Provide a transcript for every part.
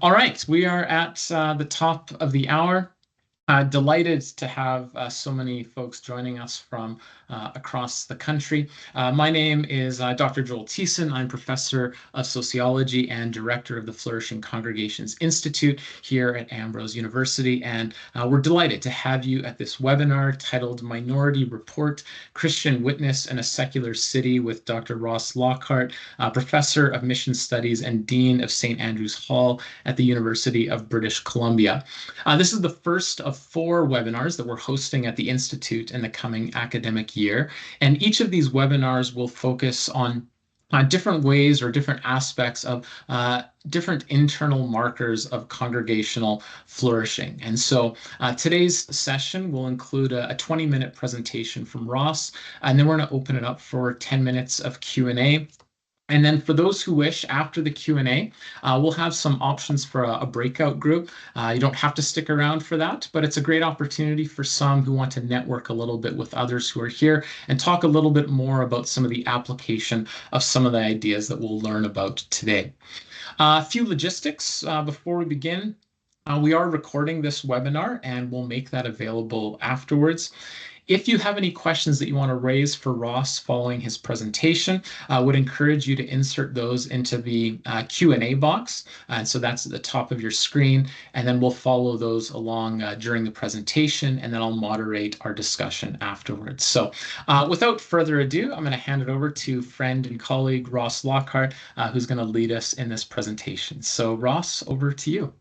All right, we are at the top of the hour. Delighted to have so many folks joining us from across the country. My name is Dr. Joel Thiessen. I'm professor of sociology and director of the Flourishing Congregations Institute here at Ambrose University. And we're delighted to have you at this webinar titled Minority Report, Christian Witness in a Secular City with Dr. Ross Lockhart, professor of mission studies and dean of St. Andrew's Hall at the University of British Columbia. This is the first of 4 webinars that we're hosting at the Institute in the coming academic year. And each of these webinars will focus on different ways or different aspects of different internal markers of congregational flourishing. And so today's session will include a 20-minute presentation from Ross, and then we're going to open it up for 10 minutes of Q&A. And then for those who wish, after the Q&A, we'll have some options for a breakout group. You don't have to stick around for that, but it's a great opportunity for some who want to network a little bit with others who are here and talk a little bit more about some of the application of some of the ideas that we'll learn about today. A few logistics before we begin. We are recording this webinar and we'll make that available afterwards. If you have any questions that you want to raise for Ross following his presentation, I would encourage you to insert those into the Q&A box. And so that's at the top of your screen. And then we'll follow those along during the presentation, and then I'll moderate our discussion afterwards. So without further ado, I'm going to hand it over to friend and colleague Ross Lockhart, who's going to lead us in this presentation. So Ross, over to you.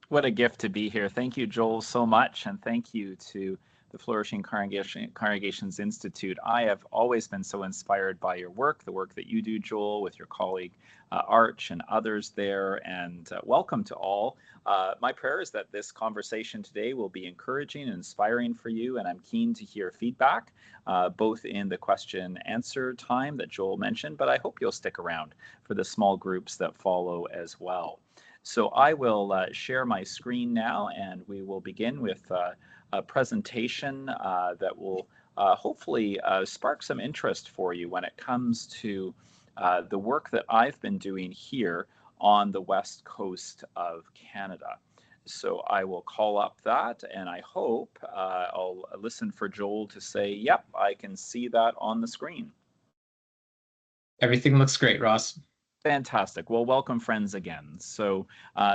What a gift to be here. Thank you, Joel, so much. And thank you to the Flourishing Congregations Institute. I have always been so inspired by your work, the work that you do, Joel, with your colleague Arch and others there. And welcome to all. My prayer is that this conversation today will be encouraging and inspiring for you. And I'm keen to hear feedback, both in the question answer time that Joel mentioned, but I hope you'll stick around for the small groups that follow as well. So I will share my screen now, and we will begin with a presentation that will hopefully spark some interest for you when it comes to the work that I've been doing here on the west coast of Canada. So I will call up that, and I hope I'll listen for Joel to say, yep, I can see that on the screen. Everything looks great, Ross. Fantastic. Well, welcome, friends, again. So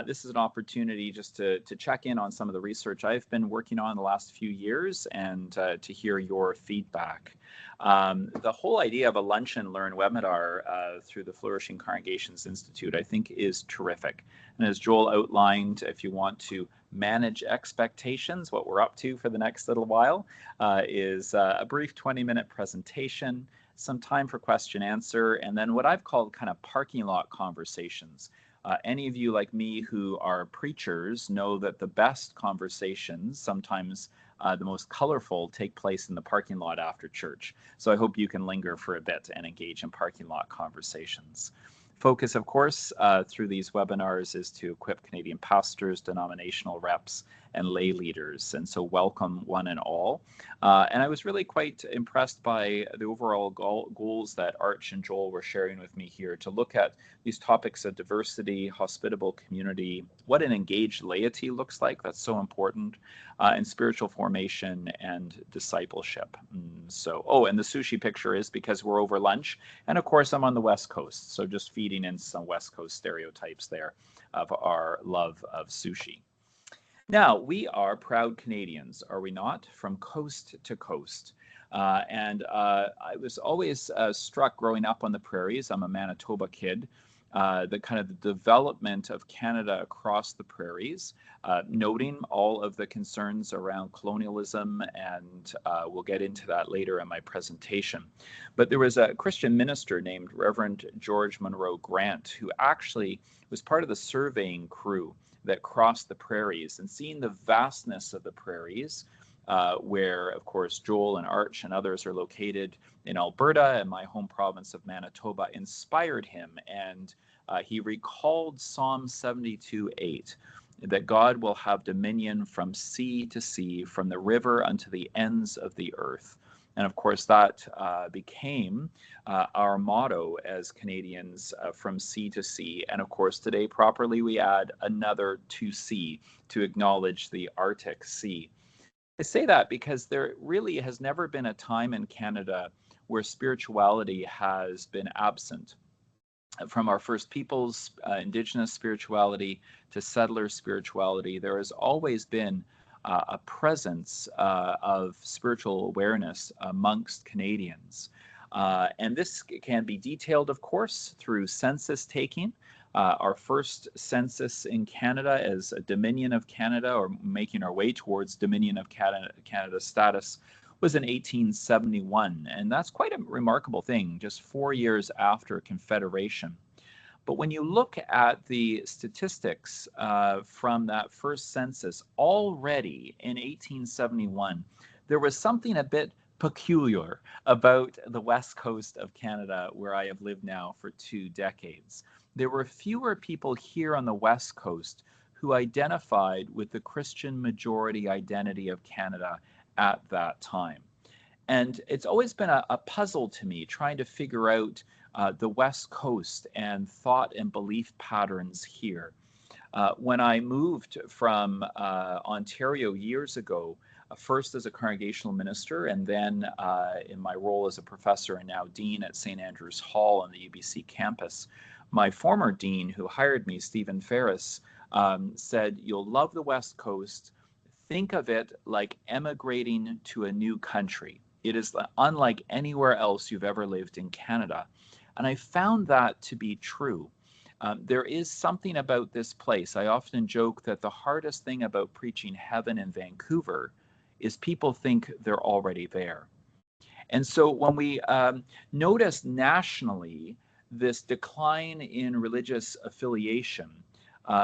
this is an opportunity just to check in on some of the research I've been working on the last few years and to hear your feedback. The whole idea of a Lunch and Learn webinar through the Flourishing Congregations Institute, I think, is terrific. And as Joel outlined, if you want to manage expectations, what we're up to for the next little while is a brief 20-minute presentation, some time for question answer, and then what I've called kind of parking lot conversations. Any of you like me who are preachers know that the best conversations, sometimes the most colorful, take place in the parking lot after church. So I hope you can linger for a bit and engage in parking lot conversations. Focus, of course, through these webinars is to equip Canadian pastors, denominational reps, and lay leaders. And so welcome one and all. And I was really quite impressed by the overall goals that Arch and Joel were sharing with me here to look at these topics of diversity, hospitable community, what an engaged laity looks like, that's so important, and spiritual formation and discipleship. And the sushi picture is because we're over lunch. And of course, I'm on the West Coast, so just feeding in some West Coast stereotypes there of our love of sushi. Now, we are proud Canadians, are we not? From coast to coast. I was always struck growing up on the prairies. I'm a Manitoba kid. The kind of the development of Canada across the prairies, noting all of the concerns around colonialism, and we'll get into that later in my presentation. But there was a Christian minister named Reverend George Monroe Grant who actually was part of the surveying crew that crossed the prairies, and seeing the vastness of the prairies, where, of course, Joel and Arch and others are located in Alberta and my home province of Manitoba, inspired him. And he recalled Psalm 72:8, that God will have dominion from sea to sea, from the river unto the ends of the earth. And of course, that became our motto as Canadians, from sea to sea. And of course, today, properly, we add another to sea to acknowledge the Arctic Sea. I say that because there really has never been a time in Canada where spirituality has been absent. From our First Peoples, Indigenous spirituality, to settler spirituality, there has always been a presence of spiritual awareness amongst Canadians. And this can be detailed, of course, through census taking. Our first census in Canada as a Dominion of Canada, or making our way towards Dominion of Canada status, was in 1871. And that's quite a remarkable thing, just 4 years after Confederation. But when you look at the statistics from that first census, already in 1871, there was something a bit peculiar about the west coast of Canada, where I have lived now for 2 decades. There were fewer people here on the west coast who identified with the Christian majority identity of Canada at that time. And it's always been a puzzle to me trying to figure out the West Coast and thought and belief patterns here. When I moved from Ontario years ago, first as a congregational minister, and then in my role as a professor and now dean at St. Andrew's Hall on the UBC campus, my former dean who hired me, Stephen Ferris, said, "You'll love the West Coast. Think of it like emigrating to a new country. It is unlike anywhere else you've ever lived in Canada." And I found that to be true. There is something about this place. I often joke that the hardest thing about preaching heaven in Vancouver is people think they're already there. And so when we notice nationally this decline in religious affiliation,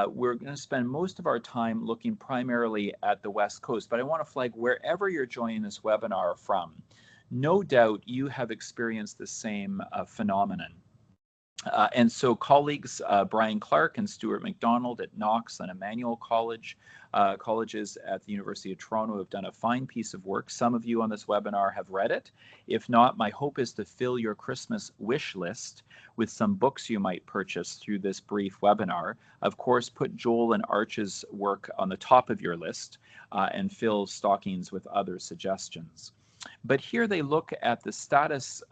we're going to spend most of our time looking primarily at the West Coast. But I want to flag, wherever you're joining this webinar from, no doubt you have experienced the same phenomenon. And so colleagues Brian Clark and Stuart McDonald at Knox and Emmanuel colleges at the University of Toronto have done a fine piece of work. Some of you on this webinar have read it. If not, my hope is to fill your Christmas wish list with some books you might purchase through this brief webinar. Of course, put Joel and Arch's work on the top of your list and fill stockings with other suggestions. But here they look at the status,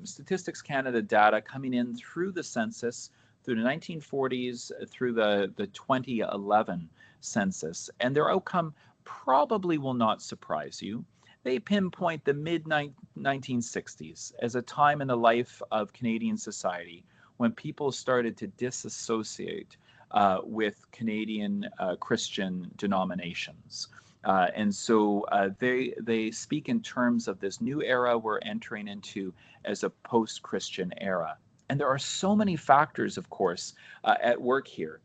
Statistics Canada data coming in through the census, through the 1940s, through the 2011 census. And their outcome probably will not surprise you. They pinpoint the mid-1960s as a time in the life of Canadian society when people started to disassociate with Canadian Christian denominations. And so they speak in terms of this new era we're entering into as a post-Christian era. And there are so many factors, of course, at work here.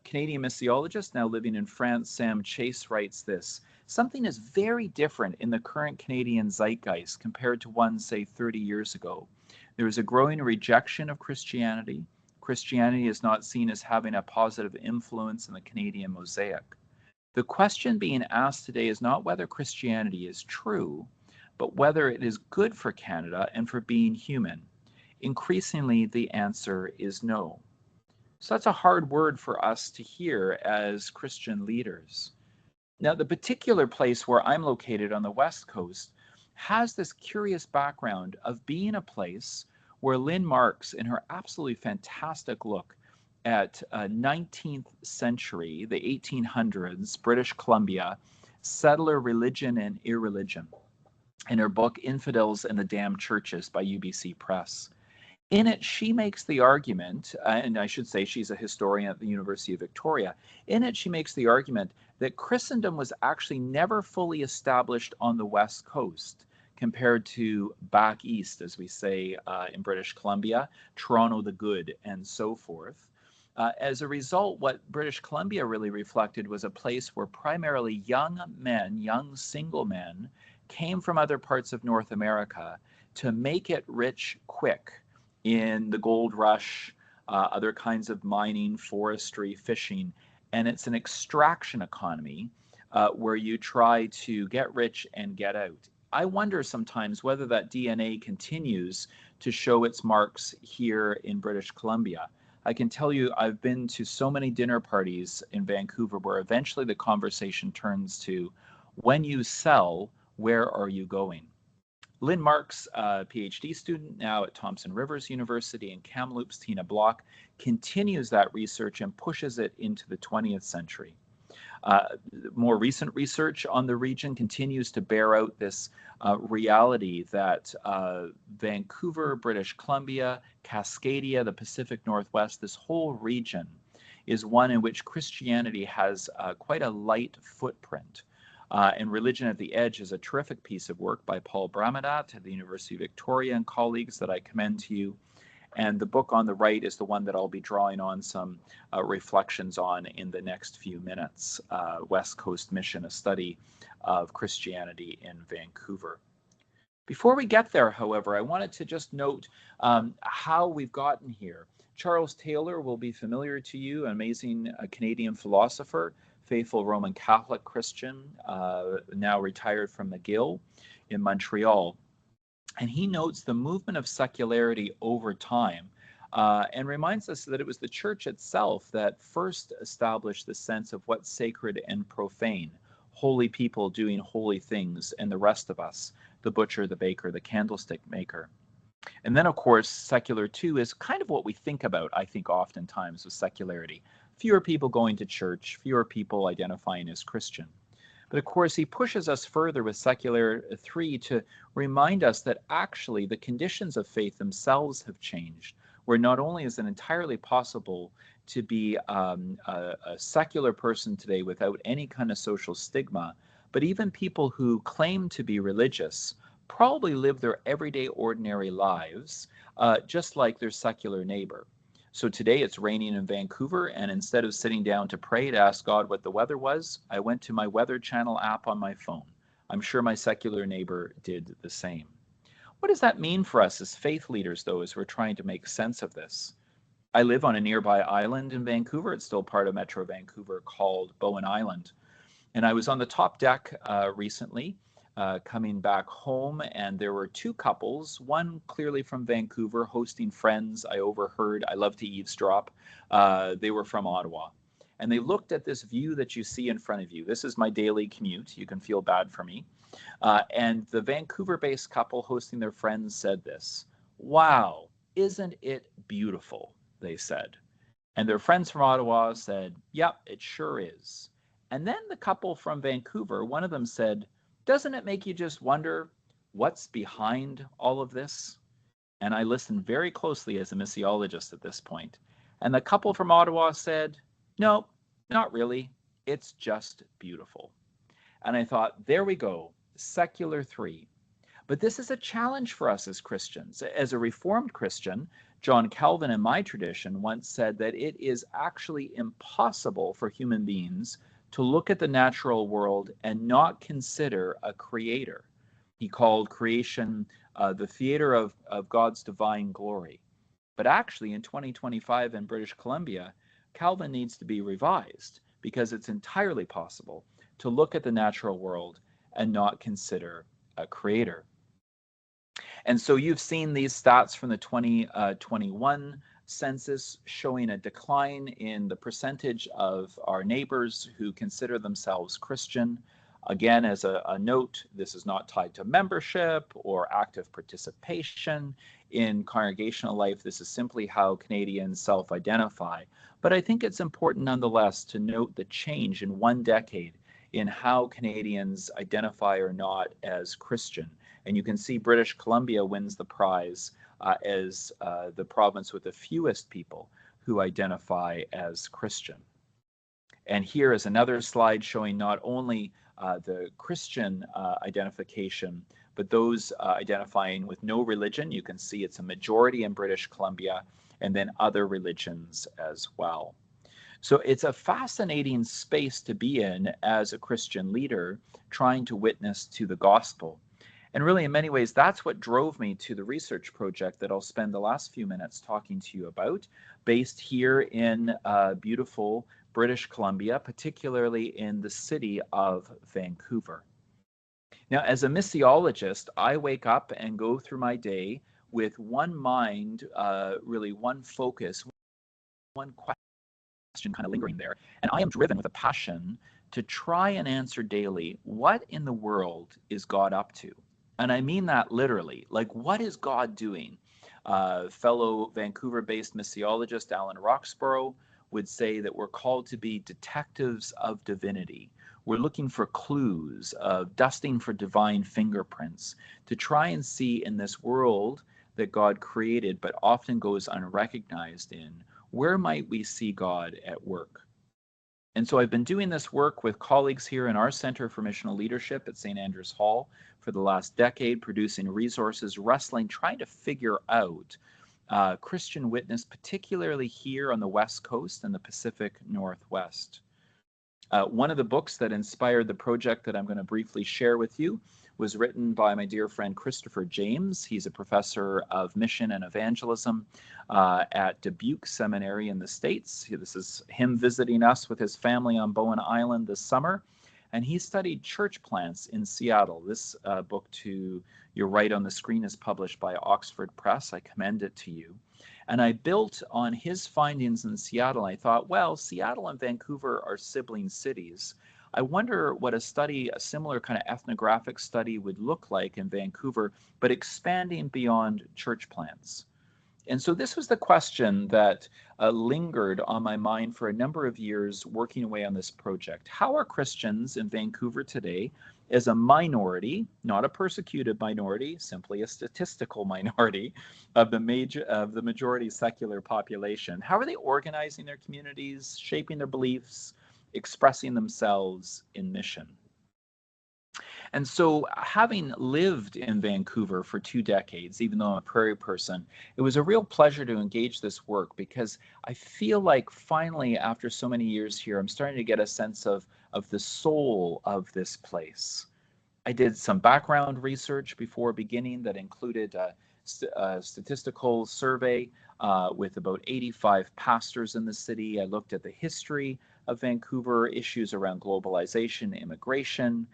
Canadian missiologist now living in France, Sam Chase, writes this: "Something is very different in the current Canadian zeitgeist compared to one, say, 30 years ago. There is a growing rejection of Christianity. Christianity is not seen as having a positive influence in the Canadian mosaic. The question being asked today is not whether Christianity is true, but whether it is good for Canada and for being human. Increasingly, the answer is no." So that's a hard word for us to hear as Christian leaders. Now, the particular place where I'm located on the West Coast has this curious background of being a place where Lynn Marks, in her absolutely fantastic look at 19th century, the 1800s, British Columbia, settler religion and irreligion, in her book Infidels and the Damned Churches by UBC Press. In it, she makes the argument, and I should say she's a historian at the University of Victoria, in it she makes the argument that Christendom was actually never fully established on the West Coast compared to back east, as we say in British Columbia, Toronto the Good, and so forth. As a result, what British Columbia really reflected was a place where primarily young men, young single men, came from other parts of North America to make it rich quick in the gold rush, other kinds of mining, forestry, fishing. And it's an extraction economy where you try to get rich and get out. I wonder sometimes whether that DNA continues to show its marks here in British Columbia. I can tell you I've been to so many dinner parties in Vancouver where eventually the conversation turns to, when you sell, where are you going? Lynn Marks, a PhD student now at Thompson Rivers University in Kamloops, Tina Block, continues that research and pushes it into the 20th century. More recent research on the region continues to bear out this reality that Vancouver, British Columbia, Cascadia, the Pacific Northwest, this whole region is one in which Christianity has quite a light footprint. And Religion at the Edge is a terrific piece of work by Paul Bramadat at the University of Victoria and colleagues that I commend to you. And the book on the right is the one that I'll be drawing on some reflections on in the next few minutes. West Coast Mission, a study of Christianity in Vancouver. Before we get there, however, I wanted to just note how we've gotten here. Charles Taylor will be familiar to you, an amazing Canadian philosopher, faithful Roman Catholic Christian, now retired from McGill in Montreal. And he notes the movement of secularity over time and reminds us that it was the church itself that first established the sense of what's sacred and profane, holy people doing holy things, and the rest of us, the butcher, the baker, the candlestick maker. And then, of course, secular too is kind of what we think about, I think, oftentimes with secularity. Fewer people going to church, fewer people identifying as Christian. But of course, he pushes us further with Secular 3 to remind us that actually the conditions of faith themselves have changed, where not only is it entirely possible to be a secular person today without any kind of social stigma, but even people who claim to be religious probably live their everyday ordinary lives just like their secular neighbor. So today it's raining in Vancouver, and instead of sitting down to pray to ask God what the weather was, I went to my Weather Channel app on my phone. I'm sure my secular neighbor did the same. What does that mean for us as faith leaders, though, as we're trying to make sense of this? I live on a nearby island in Vancouver. It's still part of Metro Vancouver, called Bowen Island. And I was on the top deck recently, coming back home, and there were two couples, one clearly from Vancouver, hosting friends. I overheard, I love to eavesdrop. They were from Ottawa. And they looked at this view that you see in front of you. This is my daily commute. You can feel bad for me. And the Vancouver-based couple hosting their friends said this: "Wow, isn't it beautiful?" they said. And their friends from Ottawa said, "Yep, it sure is." And then the couple from Vancouver, one of them said, "Doesn't it make you just wonder what's behind all of this?" And I listened very closely as a missiologist at this point. And the couple from Ottawa said, "No, not really. It's just beautiful." And I thought, there we go, Secular 3. But this is a challenge for us as Christians. As a Reformed Christian, John Calvin in my tradition once said that it is actually impossible for human beings to look at the natural world and not consider a creator. He called creation the theater of God's divine glory. But actually, in 2025 in British Columbia, Calvin needs to be revised, because it's entirely possible to look at the natural world and not consider a creator. And so you've seen these stats from the 2021 census showing a decline in the percentage of our neighbors who consider themselves Christian. Again, as a note, this is not tied to membership or active participation in congregational life. This is simply how Canadians self-identify. But I think it's important nonetheless to note the change in one decade in how Canadians identify or not as Christian. And you can see British Columbia wins the prize as the province with the fewest people who identify as Christian. And here is another slide showing not only the Christian identification, but those identifying with no religion. You can see it's a majority in British Columbia, and then other religions as well. So it's a fascinating space to be in as a Christian leader, trying to witness to the gospel. And really, in many ways, that's what drove me to the research project that I'll spend the last few minutes talking to you about, based here in beautiful British Columbia, particularly in the city of Vancouver. Now, as a missiologist, I wake up and go through my day with one mind, really one focus, one question kind of lingering there. And I am driven with a passion to try and answer daily, what in the world is God up to? And I mean that literally. Like, what is God doing? Fellow Vancouver-based missiologist Alan Roxborough would say that we're called to be detectives of divinity. We're looking for clues, dusting for divine fingerprints, to try and see in this world that God created but often goes unrecognized in, where might we see God at work? And so I've been doing this work with colleagues here in our Center for Missional Leadership at St. Andrews Hall for the last decade, producing resources, wrestling, trying to figure out Christian witness, particularly here on the West Coast and the Pacific Northwest. One of the books that inspired the project that I'm going to briefly share with you was written by my dear friend Christopher James. He's a professor of mission and evangelism at Dubuque Seminary in the States. This is him visiting us with his family on Bowen Island this summer. And he studied church plants in Seattle. This book to your right on the screen is published by Oxford Press. I commend it to you. And I built on his findings in Seattle. I thought, well, Seattle and Vancouver are sibling cities. I wonder what a similar kind of ethnographic study would look like in Vancouver, but expanding beyond church plants. And so this was the question that lingered on my mind for a number of years working away on this project. How are Christians in Vancouver today, as a minority, not a persecuted minority, simply a statistical minority of the majority secular population, how are they organizing their communities, shaping their beliefs, expressing themselves in mission? And so, having lived in Vancouver for 2 decades, even though I'm a prairie person, it was a real pleasure to engage this work, because I feel like finally, after so many years here, I'm starting to get a sense of the soul of this place. I did some background research before beginning that included a statistical survey with about 85 pastors in the city. I looked at the history of Vancouver, issues around globalization, immigration,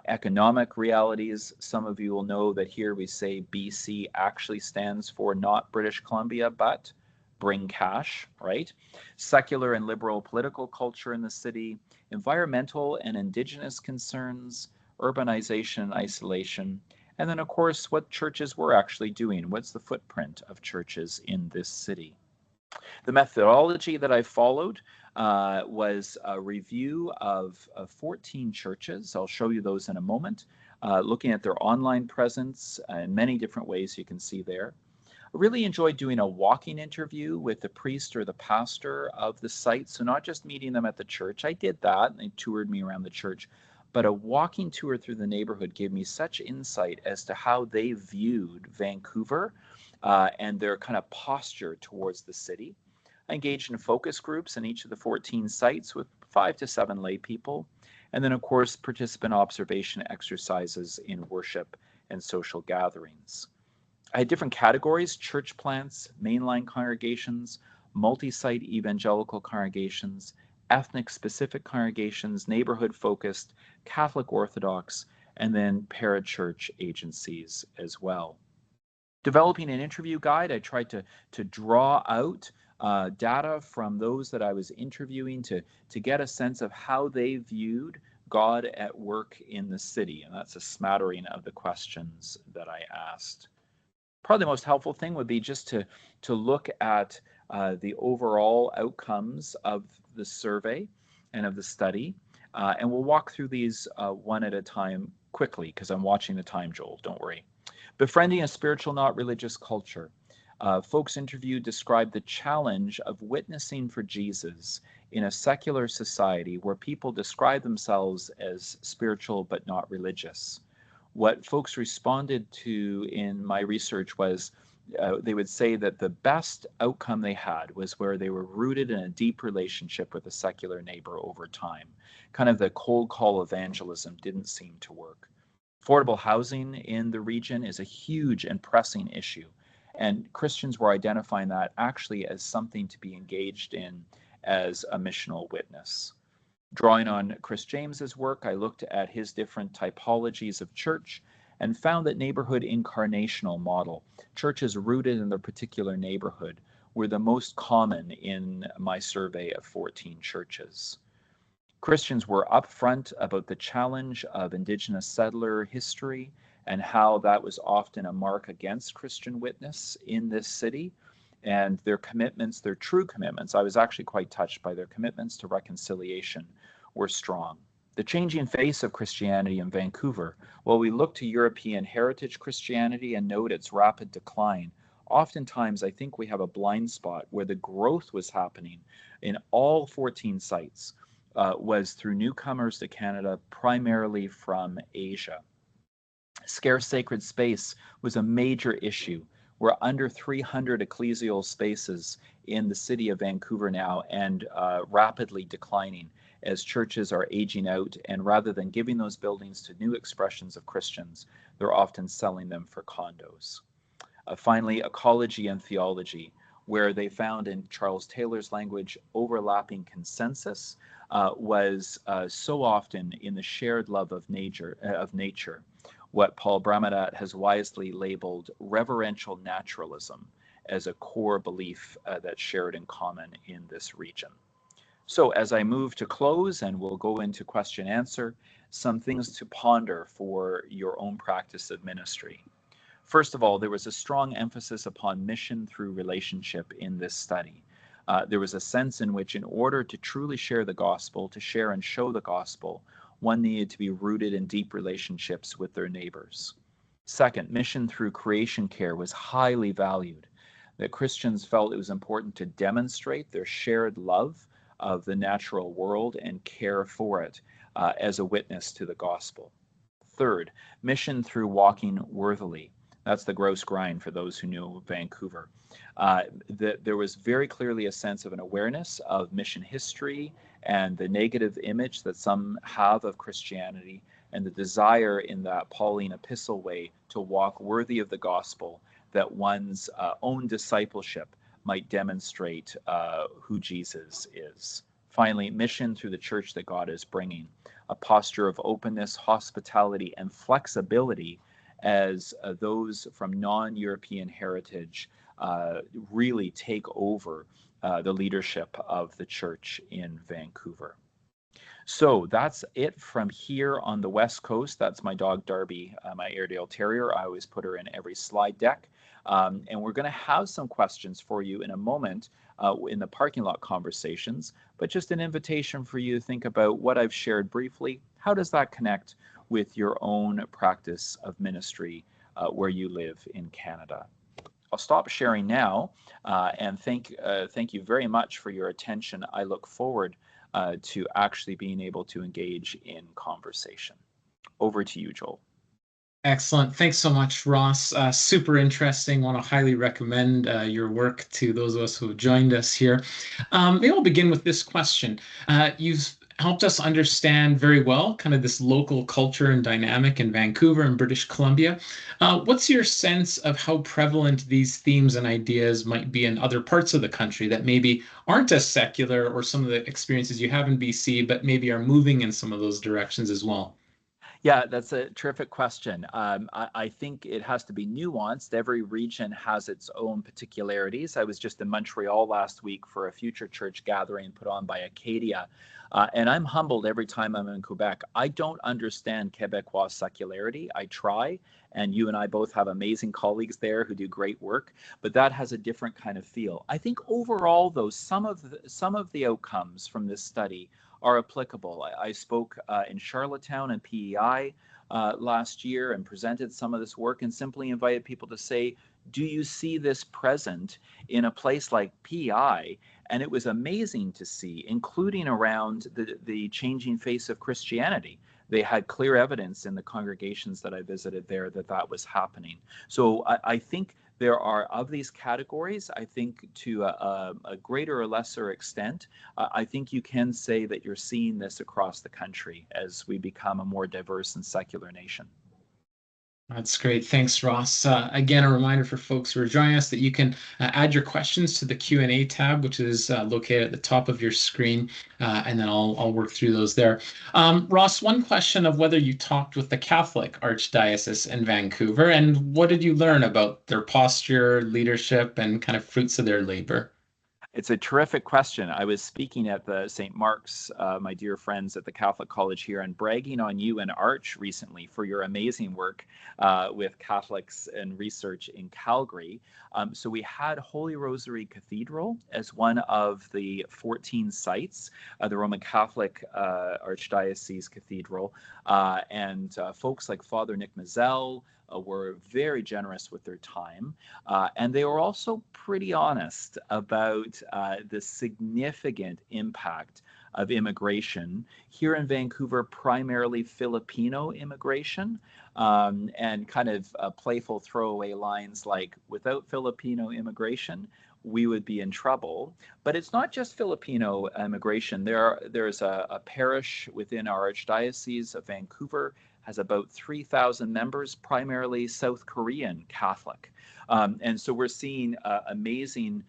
economic realities. Some of you will know that here we say BC actually stands for not British Columbia, but bring cash, right? Secular and liberal political culture in the city, environmental and indigenous concerns, urbanization and isolation, and then of course what churches were actually doing. What's the footprint of churches in this city? The methodology that I followed was a review of 14 churches. I'll show you those in a moment, looking at their online presence in many different ways you can see there. I really enjoyed doing a walking interview with the priest or the pastor of the site. So not just meeting them at the church. I did that, and they toured me around the church. But a walking tour through the neighborhood gave me such insight as to how they viewed Vancouver and their kind of posture towards the city. I engaged in focus groups in each of the 14 sites with 5 to 7 lay people. And then, of course, participant observation exercises in worship and social gatherings. I had different categories: church plants, mainline congregations, multi-site evangelical congregations, ethnic-specific congregations, neighborhood-focused, Catholic Orthodox, and then parachurch agencies as well. Developing an interview guide, I tried to draw out data from those that I was interviewing to get a sense of how they viewed God at work in the city. And that's a smattering of the questions that I asked. Probably the most helpful thing would be just to look at the overall outcomes of the survey and of the study. And we'll walk through these one at a time quickly, because I'm watching the time, Joel, don't worry. Befriending a spiritual, not religious culture. Folks interviewed described the challenge of witnessing for Jesus in a secular society where people describe themselves as spiritual but not religious. What folks responded to in my research was they would say that the best outcome they had was where they were rooted in a deep relationship with a secular neighbor over time. Kind of the cold call evangelism didn't seem to work. Affordable housing in the region is a huge and pressing issue, and Christians were identifying that actually as something to be engaged in as a missional witness. Drawing on Chris James's work, I looked at his different typologies of church and found that neighborhood incarnational model, churches rooted in their particular neighborhood, were the most common in my survey of 14 churches. Christians were upfront about the challenge of Indigenous settler history and how that was often a mark against Christian witness in this city. And their commitments, their true commitments, I was actually quite touched by their commitments to reconciliation, were strong. The changing face of Christianity in Vancouver, while we look to European heritage Christianity and note its rapid decline, oftentimes I think we have a blind spot where the growth was happening in all 14 sites. Was through newcomers to Canada, primarily from Asia. Scarce sacred space was a major issue. We're under 300 ecclesial spaces in the city of Vancouver now, and rapidly declining as churches are aging out, and rather than giving those buildings to new expressions of Christians, they're often selling them for condos. Finally, ecology and theology, where they found, in Charles Taylor's language, overlapping consensus was so often in the shared love of nature, what Paul Bramadat has wisely labeled reverential naturalism as a core belief that's shared in common in this region. So as I move to close, and we'll go into question answer, some things to ponder for your own practice of ministry. First of all, there was a strong emphasis upon mission through relationship in this study. There was a sense in which, in order to truly share the gospel, to share and show the gospel, one needed to be rooted in deep relationships with their neighbors. Second, mission through creation care was highly valued. That Christians felt it was important to demonstrate their shared love of the natural world and care for it as a witness to the gospel. Third, mission through walking worthily. That's the gross grind for those who know Vancouver. There was very clearly a sense of an awareness of mission history and the negative image that some have of Christianity, and the desire in that Pauline epistle way to walk worthy of the gospel, that one's own discipleship might demonstrate who Jesus is. Finally, mission through the church that God is bringing, a posture of openness, hospitality, and flexibility as those from non-European heritage really take over the leadership of the church in Vancouver. So that's it from here on the West Coast. That's my dog Darby, my Airedale Terrier. I always put her in every slide deck. And we're going to have some questions for you in a moment in the parking lot conversations, but just an invitation for you to think about what I've shared briefly. How does that connect with your own practice of ministry where you live in Canada? I'll stop sharing now and thank you very much for your attention. I look forward to actually being able to engage in conversation. Over to you, Joel. Excellent. Thanks so much, Ross. Super interesting. Want to highly recommend your work to those of us who have joined us here. Maybe I'll begin with this question. You've helped us understand very well kind of this local culture and dynamic in Vancouver and British Columbia. What's your sense of how prevalent these themes and ideas might be in other parts of the country that maybe aren't as secular, or some of the experiences you have in BC, but maybe are moving in some of those directions as well? Yeah, that's a terrific question. I think it has to be nuanced. Every region has its own particularities. I was just in Montreal last week for a future church gathering put on by Acadia. And I'm humbled every time I'm in Quebec. I don't understand Quebecois secularity. I try, and you and I both have amazing colleagues there who do great work, but that has a different kind of feel. I think overall, though, some of the outcomes from this study are applicable. I spoke in Charlottetown and PEI last year and presented some of this work and simply invited people to say, do you see this present in a place like PEI? And it was amazing to see, including around the changing face of Christianity. They had clear evidence in the congregations that I visited there that that was happening. So I think there are, of these categories, I think to a greater or lesser extent, I think you can say that you're seeing this across the country as we become a more diverse and secular nation. That's great. Thanks, Ross. Again, a reminder for folks who are joining us that you can add your questions to the Q&A tab, which is located at the top of your screen, and then I'll work through those there. Ross, one question of whether you talked with the Catholic Archdiocese in Vancouver, and what did you learn about their posture, leadership, and kind of fruits of their labor? It's a terrific question. I was speaking at the St. Mark's, my dear friends at the Catholic College here, and bragging on you and Arch recently for your amazing work with Catholics and research in Calgary. So we had Holy Rosary Cathedral as one of the 14 sites, the Roman Catholic Archdiocese Cathedral, and folks like Father Nick Mazel, were very generous with their time. And they were also pretty honest about the significant impact of immigration here in Vancouver, primarily Filipino immigration, and kind of playful throwaway lines like, without Filipino immigration, we would be in trouble. But it's not just Filipino immigration. There's a parish within our Archdiocese of Vancouver, has about 3,000 members, primarily South Korean Catholic. And so we're seeing amazing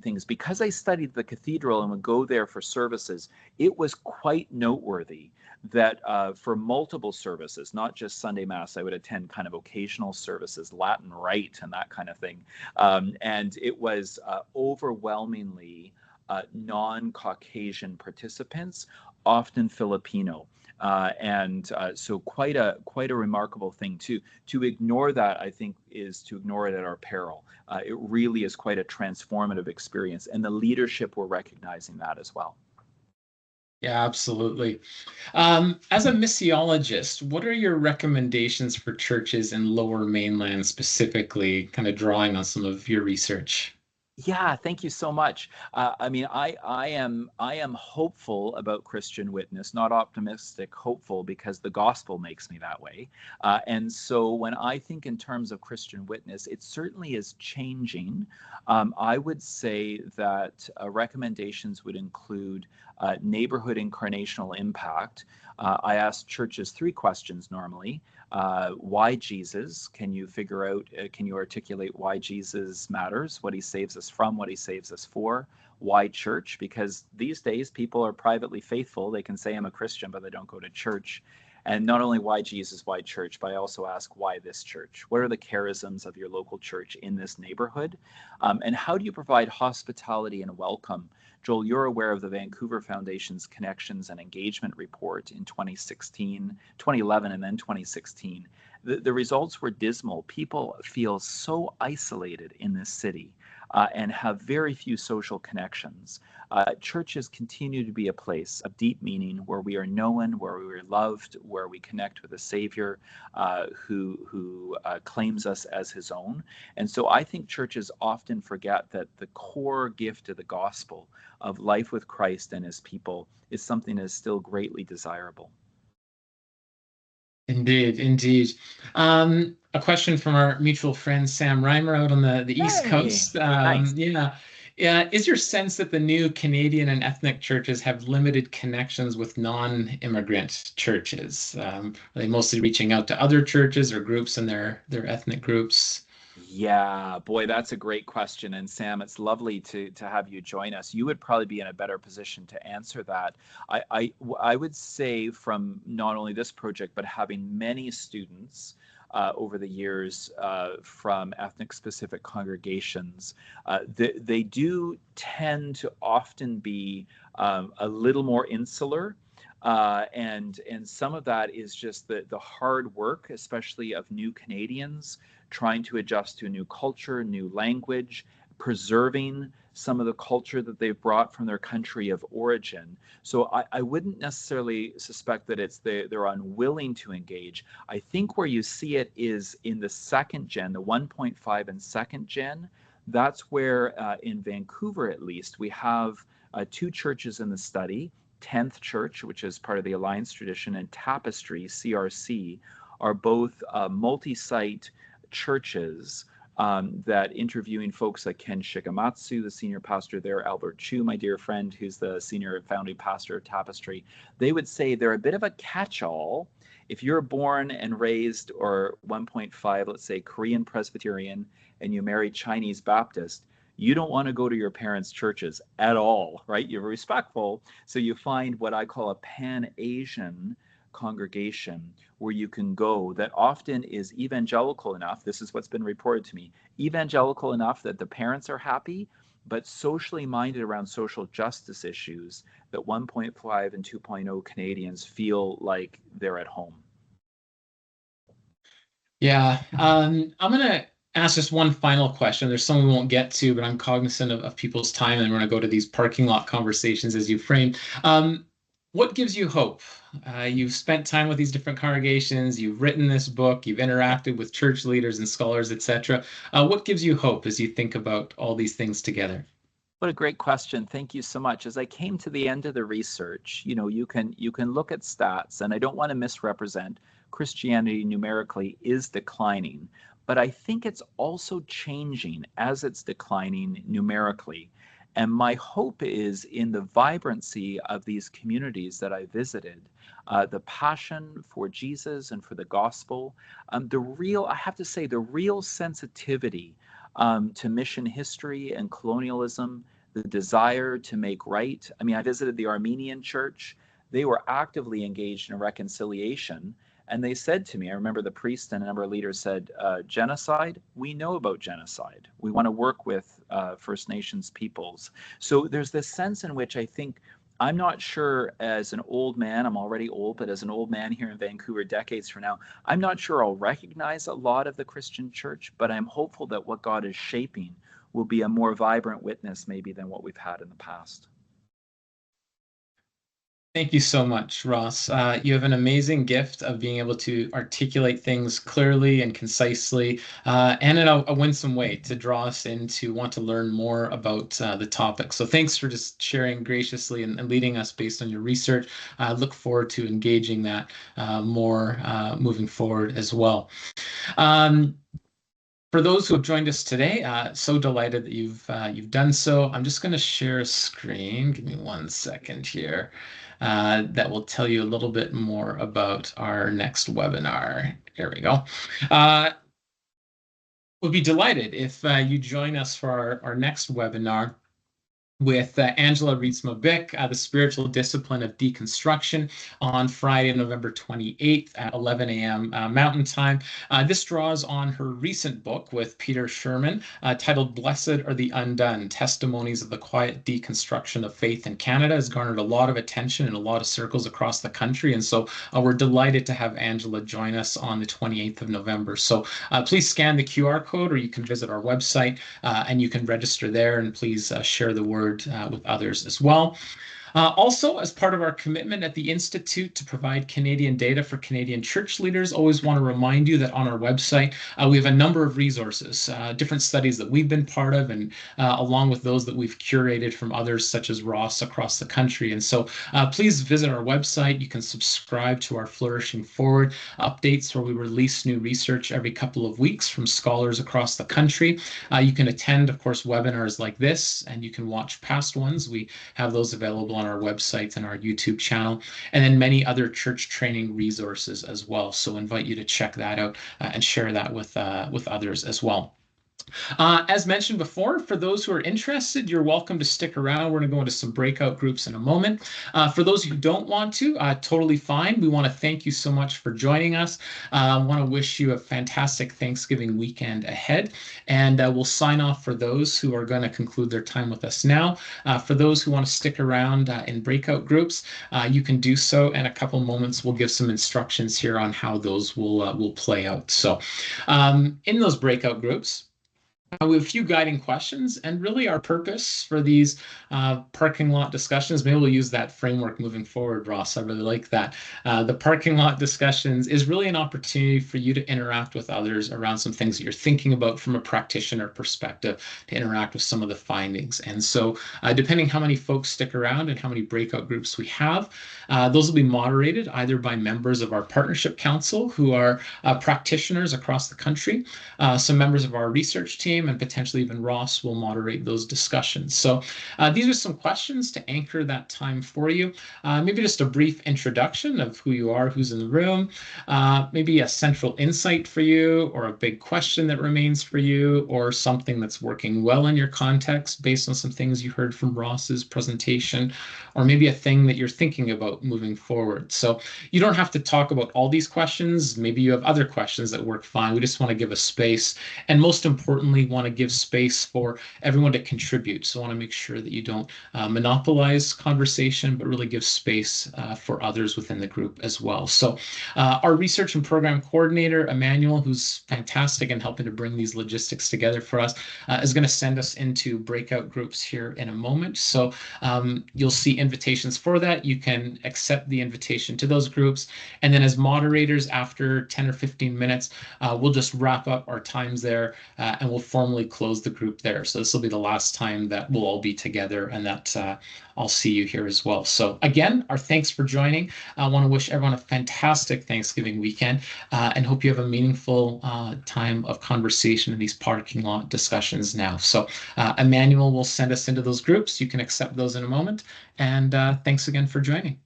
things. Because I studied the cathedral and would go there for services, it was quite noteworthy that for multiple services, not just Sunday Mass, I would attend kind of occasional services, Latin Rite and that kind of thing. And it was overwhelmingly non-Caucasian participants, often Filipino. So quite a remarkable thing too. To ignore that, I think, is to ignore it at our peril. It really is quite a transformative experience, and the leadership were recognizing that as well. Yeah, absolutely. As a missiologist, what are your recommendations for churches in Lower Mainland specifically, kind of drawing on some of your research? Yeah, thank you so much. I mean, I am hopeful about Christian witness, not optimistic, hopeful, because the gospel makes me that way. And so when I think in terms of Christian witness, it certainly is changing. I would say that recommendations would include neighborhood incarnational impact. I ask churches 3 questions normally. Why Jesus? Can you figure out, can you articulate why Jesus matters, what he saves us from, what he saves us for? Why church? Because these days people are privately faithful. They can say I'm a Christian, but they don't go to church. And not only why Jesus, why church, but I also ask why this church? What are the charisms of your local church in this neighborhood? And how do you provide hospitality and welcome? Joel, you're aware of the Vancouver Foundation's Connections and Engagement Report in 2016, 2011, and then 2016. The results were dismal. People feel so isolated in this city and have very few social connections. Churches continue to be a place of deep meaning where we are known, where we are loved, where we connect with a Savior who claims us as his own. And so I think churches often forget that the core gift of the gospel of life with Christ and his people is something that is still greatly desirable. Indeed, indeed. A question from our mutual friend Sam Reimer out on the East Hey, Coast. nice. Yeah. Is your sense that the new Canadian and ethnic churches have limited connections with non-immigrant churches? Are they mostly reaching out to other churches or groups in their ethnic groups? Yeah, boy, that's a great question. And Sam, it's lovely to have you join us. You would probably be in a better position to answer that. I would say from not only this project, but having many students over the years from ethnic specific congregations, they do tend to often be a little more insular. And some of that is just the hard work, especially of new Canadians trying to adjust to a new culture, new language, preserving some of the culture that they've brought from their country of origin. So I wouldn't necessarily suspect that they're unwilling to engage. I think where you see it is in the second gen, the 1.5 and second gen. That's where in Vancouver, at least, we have 2 churches in the study. 10th Church, which is part of the Alliance tradition, and Tapestry, CRC, are both multi-site churches that interviewing folks like Ken Shikamatsu, the senior pastor there, Albert Chu, my dear friend, who's the senior founding pastor of Tapestry, they would say they're a bit of a catch-all If you're born and raised, or 1.5, let's say Korean Presbyterian, and you marry Chinese Baptist, you don't want to go to your parents' churches at all, right? You're respectful. So you find what I call a Pan-Asian congregation where you can go that often is evangelical enough. This is what's been reported to me. Evangelical enough that the parents are happy, but socially minded around social justice issues that 1.5 and 2.0 Canadians feel like they're at home. Yeah, I'm gonna ask just one final question. There's some we won't get to, but I'm cognizant of people's time, and we're gonna go to these parking lot conversations as you framed. What gives you hope? You've spent time with these different congregations, you've written this book, you've interacted with church leaders and scholars, etc. What gives you hope as you think about all these things together? What a great question. Thank you so much. As I came to the end of the research, you can look at stats, and I don't want to misrepresent. Christianity numerically is declining, but I think it's also changing as it's declining numerically. And my hope is in the vibrancy of these communities that I visited, the passion for Jesus and for the gospel, I have to say, the real sensitivity to mission history and colonialism, the desire to make right. I mean, I visited the Armenian church. They were actively engaged in reconciliation. And they said to me, I remember the priest and a number of leaders said, genocide, we know about genocide. We want to work with First Nations peoples. So there's this sense in which I think, I'm not sure as an old man, I'm already old, but as an old man here in Vancouver decades from now, I'm not sure I'll recognize a lot of the Christian church, but I'm hopeful that what God is shaping will be a more vibrant witness maybe than what we've had in the past. Thank you so much, Ross. You have an amazing gift of being able to articulate things clearly and concisely, and in a winsome way to draw us in to want to learn more about the topic. So thanks for just sharing graciously and leading us based on your research. I look forward to engaging that more moving forward as well. Um, for those who have joined us today, so delighted that you've done so. I'm just going to share a screen. Give me 1 second here. That will tell you a little bit more about our next webinar. Here we go. We'll be delighted if you join us for our next webinar with Angela Reitsma-Bick, the spiritual discipline of deconstruction, on Friday, November 28th at 11 a.m. Mountain Time. This draws on her recent book with Peter Sherman titled Blessed Are the Undone, Testimonies of the Quiet Deconstruction of Faith in Canada. Has garnered a lot of attention in a lot of circles across the country. And so we're delighted to have Angela join us on the 28th of November. So please scan the QR code, or you can visit our website and you can register there, and please share the word with others as well. Also, as part of our commitment at the Institute to provide Canadian data for Canadian church leaders, always want to remind you that on our website, we have a number of resources, different studies that we've been part of, and along with those that we've curated from others such as Ross across the country. And so please visit our website. You can subscribe to our Flourishing Forward updates, where we release new research every couple of weeks from scholars across the country. You can attend, of course, webinars like this, and you can watch past ones. We have those available on our website and our YouTube channel, and then many other church training resources as well. So invite you to check that out and share that with others as well. As mentioned before, for those who are interested, you're welcome to stick around. We're going to go into some breakout groups in a moment. For those who don't want to, totally fine. We want to thank you so much for joining us. I want to wish you a fantastic Thanksgiving weekend ahead. And we'll sign off for those who are going to conclude their time with us now. For those who want to stick around in breakout groups, you can do so. In a couple moments, we'll give some instructions here on how those will play out. So in those breakout groups, we have a few guiding questions, and really our purpose for these parking lot discussions, maybe we'll use that framework moving forward, Ross. I really like that. The parking lot discussions is really an opportunity for you to interact with others around some things that you're thinking about from a practitioner perspective, to interact with some of the findings. And so depending how many folks stick around and how many breakout groups we have, those will be moderated either by members of our partnership council who are practitioners across the country, some members of our research team, name, and potentially even Ross will moderate those discussions. So these are some questions to anchor that time for you. Maybe just a brief introduction of who you are, who's in the room, maybe a central insight for you, or a big question that remains for you, or something that's working well in your context based on some things you heard from Ross's presentation, or maybe a thing that you're thinking about moving forward. So you don't have to talk about all these questions. Maybe you have other questions that work fine. We just want to give a space, and most importantly, want to give space for everyone to contribute. So I want to make sure that you don't monopolize conversation, but really give space for others within the group as well. So our research and program coordinator, Emmanuel, who's fantastic in helping to bring these logistics together for us, is going to send us into breakout groups here in a moment. So you'll see invitations for that. You can accept the invitation to those groups. And then as moderators, after 10 or 15 minutes, we'll just wrap up our times there and we'll formally close the group there. So this will be the last time that we'll all be together and that I'll see you here as well. So again, our thanks for joining. I want to wish everyone a fantastic Thanksgiving weekend and hope you have a meaningful time of conversation in these parking lot discussions now. So Emmanuel will send us into those groups. You can accept those in a moment. And thanks again for joining.